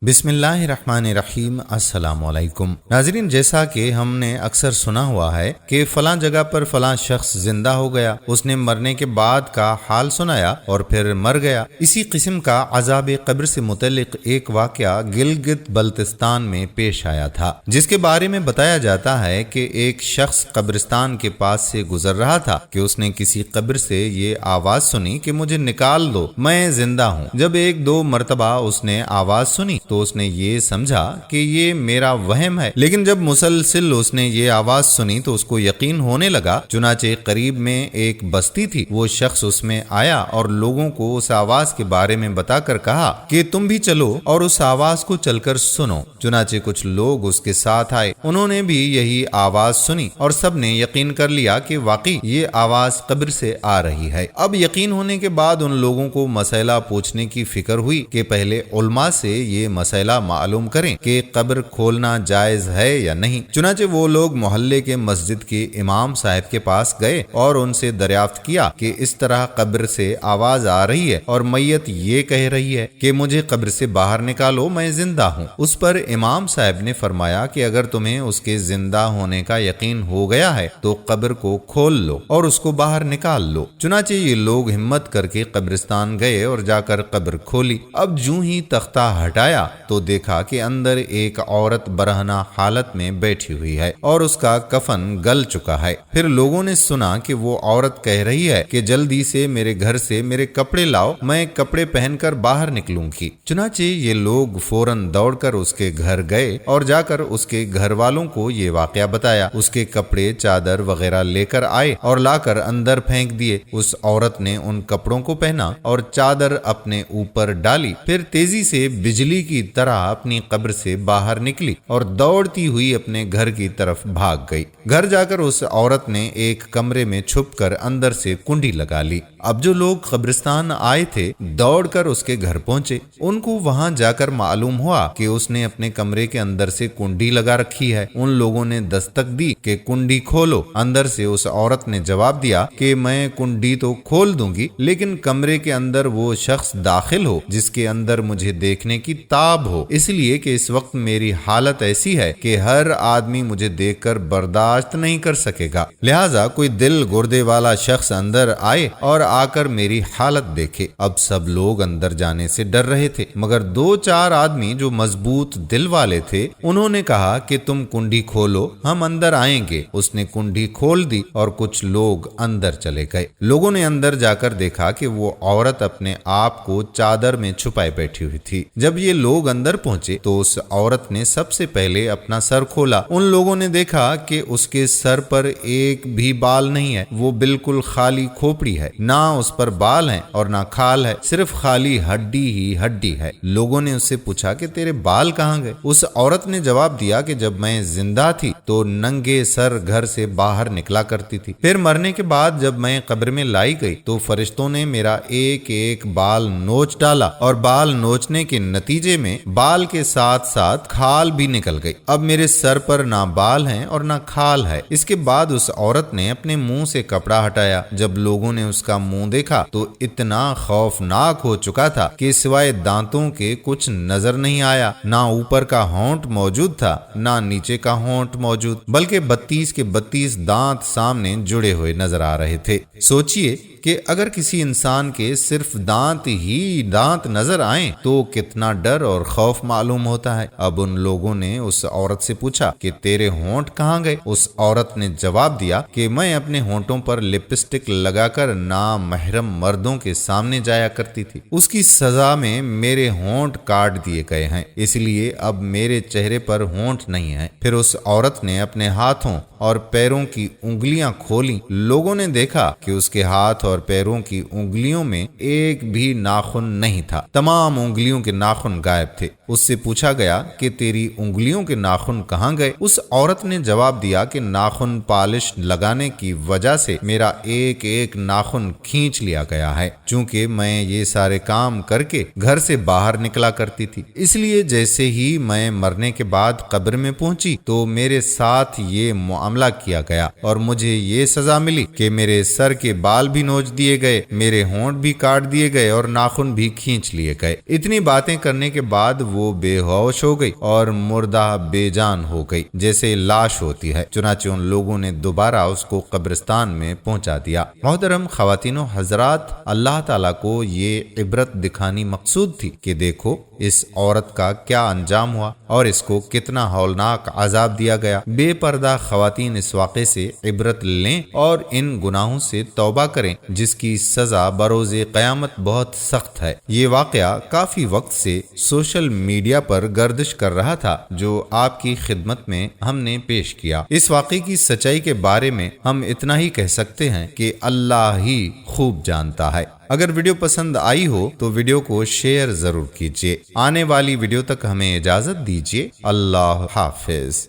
بسم اللہ الرحمن الرحیم۔ السلام علیکم ناظرین، جیسا کہ ہم نے اکثر سنا ہوا ہے کہ فلاں جگہ پر فلاں شخص زندہ ہو گیا، اس نے مرنے کے بعد کا حال سنایا اور پھر مر گیا۔ اسی قسم کا عذاب قبر سے متعلق ایک واقعہ گلگت بلتستان میں پیش آیا تھا، جس کے بارے میں بتایا جاتا ہے کہ ایک شخص قبرستان کے پاس سے گزر رہا تھا کہ اس نے کسی قبر سے یہ آواز سنی کہ مجھے نکال دو، میں زندہ ہوں۔ جب ایک دو مرتبہ اس نے آواز سنی تو اس نے یہ سمجھا کہ یہ میرا وہم ہے، لیکن جب مسلسل اس نے یہ آواز سنی تو اس کو یقین ہونے لگا۔ چنانچہ قریب میں ایک بستی تھی، وہ شخص اس میں آیا اور لوگوں کو اس آواز کے بارے میں بتا کر کہا کہ تم بھی چلو اور اس آواز کو چل کر سنو۔ چنانچہ کچھ لوگ اس کے ساتھ آئے، انہوں نے بھی یہی آواز سنی اور سب نے یقین کر لیا کہ واقعی یہ آواز قبر سے آ رہی ہے۔ اب یقین ہونے کے بعد ان لوگوں کو مسئلہ پوچھنے کی فکر ہوئی کہ پہلے علماء سے یہ مسئلہ معلوم کریں کہ قبر کھولنا جائز ہے یا نہیں۔ چنانچہ وہ لوگ محلے کے مسجد کے امام صاحب کے پاس گئے اور ان سے دریافت کیا کہ اس طرح قبر سے آواز آ رہی ہے اور میت یہ کہہ رہی ہے کہ مجھے قبر سے باہر نکالو، میں زندہ ہوں۔ اس پر امام صاحب نے فرمایا کہ اگر تمہیں اس کے زندہ ہونے کا یقین ہو گیا ہے تو قبر کو کھول لو اور اس کو باہر نکال لو۔ چنانچہ یہ لوگ ہمت کر کے قبرستان گئے اور جا کر قبر کھولی۔ اب جوں ہی تختہ ہٹایا تو دیکھا کہ اندر ایک عورت برہنہ حالت میں بیٹھی ہوئی ہے اور اس کا کفن گل چکا ہے۔ پھر لوگوں نے سنا کہ وہ عورت کہہ رہی ہے کہ جلدی سے میرے گھر سے میرے کپڑے لاؤ، میں کپڑے پہن کر باہر نکلوں گی۔ چنانچہ یہ لوگ فوراً دوڑ کر اس کے گھر گئے اور جا کر اس کے گھر والوں کو یہ واقعہ بتایا۔ اس کے کپڑے، چادر وغیرہ لے کر آئے اور لا کر اندر پھینک دیے۔ اس عورت نے ان کپڑوں کو پہنا اور چادر اپنے اوپر ڈالی، پھر تیزی سے بجلی کی طرح اپنی قبر سے باہر نکلی اور دوڑتی ہوئی اپنے گھر کی طرف بھاگ گئی۔ گھر جا کر اس عورت نے ایک کمرے میں چھپ کر اندر سے کنڈی لگا لی۔ اب جو لوگ قبرستان آئے تھے دوڑ کر اس کے گھر پہنچے۔ ان کو وہاں جا کر معلوم ہوا کہ اس نے اپنے کمرے کے اندر سے کنڈی لگا رکھی ہے۔ ان لوگوں نے دستک دی کہ کنڈی کھولو۔ اندر سے اس عورت نے جواب دیا کہ میں کنڈی تو کھول دوں گی، لیکن کمرے کے اندر وہ شخص داخل ہو جس کے اندر مجھے دیکھنے کی تاب ہو، اس لیے کہ اس وقت میری حالت ایسی ہے کہ ہر آدمی مجھے دیکھ کر برداشت نہیں کر سکے گا، لہٰذا کوئی دل گردے والا شخص اندر آئے اور آ کر میری حالت دیکھے۔ اب سب لوگ اندر جانے سے ڈر رہے تھے، مگر دو چار آدمی جو مضبوط دل والے تھے انہوں نے کہا کہ تم کنڈی کھولو، ہم اندر آئیں گے۔ اس نے کنڈی کھول دی اور کچھ لوگ اندر چلے گئے۔ لوگوں نے اندر جا کر دیکھا کہ وہ عورت اپنے آپ کو چادر میں چھپائے بیٹھی ہوئی تھی۔ جب یہ لوگ اندر پہنچے تو اس عورت نے سب سے پہلے اپنا سر کھولا۔ ان لوگوں نے دیکھا کہ اس کے سر پر ایک بھی بال نہیں ہے، وہ بالکل خالی کھوپڑی ہے، نہ اس پر بال ہیں اور نہ کھال ہے، صرف خالی ہڈی ہی ہڈی ہے۔ لوگوں نے اس سے پوچھا کہ تیرے بال کہاں گئے؟ اس عورت نے جواب دیا کہ جب میں زندہ تھی تو ننگے سر گھر سے باہر نکلا کرتی تھی، پھر مرنے کے بعد جب میں قبر میں لائی گئی تو فرشتوں نے میرا ایک ایک بال نوچ ڈالا اور بال نوچنے کے نتیجے میں بال کے ساتھ ساتھ کھال بھی نکل گئی۔ اب میرے سر پر نہ بال ہیں اور نہ کھال ہے۔ اس کے بعد اس عورت نے اپنے منہ سے کپڑا ہٹایا۔ جب لوگوں نے اس کا منہ دیکھا تو اتنا خوفناک ہو چکا تھا کہ سوائے دانتوں کے کچھ نظر نہیں آیا۔ نہ اوپر کا ہونٹ موجود تھا نہ نیچے کا ہونٹ موجود، بلکہ 32 کے 32 دانت سامنے جڑے ہوئے نظر آ رہے تھے۔ سوچئے کہ اگر کسی انسان کے صرف دانت ہی دانت نظر آئیں تو کتنا ڈر اور خوف معلوم ہوتا ہے۔ اب ان لوگوں نے اس عورت سے پوچھا کہ تیرے ہونٹ کہاں گئے؟ اس عورت نے جواب دیا کہ میں اپنے ہونٹوں پر لپسٹک لگا کر نامحرم مردوں کے سامنے جایا کرتی تھی، اس کی سزا میں میرے ہونٹ کاٹ دیے گئے ہیں، اس لیے اب میرے چہرے پر ہونٹ نہیں ہے۔ پھر اس عورت نے اپنے ہاتھوں اور پیروں کی انگلیاں کھولیں۔ لوگوں نے دیکھا کہ اس کے ہاتھ اور پیروں کی انگلیوں میں ایک بھی ناخن نہیں تھا، تمام انگلیوں کے ناخن غائب تھے۔ اس سے پوچھا گیا کہ تیری انگلیوں کے ناخن کہاں گئے؟ اس عورت نے جواب دیا کہ ناخن پالش لگانے کی وجہ سے میرا ایک ایک ناخن کھینچ لیا گیا ہے، چونکہ میں یہ سارے کام کر کے گھر سے باہر نکلا کرتی تھی، اس لیے جیسے ہی میں مرنے کے بعد قبر میں پہنچی تو میرے ساتھ یہ معاملہ کیا گیا اور مجھے یہ سزا ملی کہ میرے سر کے بال بھی نوچ نوچ دیے گئے، میرے ہونٹ بھی کاٹ دیے گئے اور ناخن بھی کھینچ لیے گئے۔ اتنی باتیں کرنے کے بعد وہ بے ہوش ہو گئی اور مردہ بے جان ہو گئی جیسے لاش ہوتی ہے۔ چنانچہ ان لوگوں نے دوبارہ اس کو قبرستان میں پہنچا دیا۔ محترم خواتین و حضرات، اللہ تعالیٰ کو یہ عبرت دکھانی مقصود تھی کہ دیکھو اس عورت کا کیا انجام ہوا اور اس کو کتنا ہولناک عذاب دیا گیا۔ بے پردہ خواتین اس واقعے سے عبرت لیں اور ان گناہوں سے توبہ کریں جس کی سزا بروز قیامت بہت سخت ہے۔ یہ واقعہ کافی وقت سے سوشل میڈیا پر گردش کر رہا تھا جو آپ کی خدمت میں ہم نے پیش کیا۔ اس واقعے کی سچائی کے بارے میں ہم اتنا ہی کہہ سکتے ہیں کہ اللہ ہی خوب جانتا ہے۔ اگر ویڈیو پسند آئی ہو تو ویڈیو کو شیئر ضرور کیجیے۔ آنے والی ویڈیو تک ہمیں اجازت دیجیے۔ اللہ حافظ۔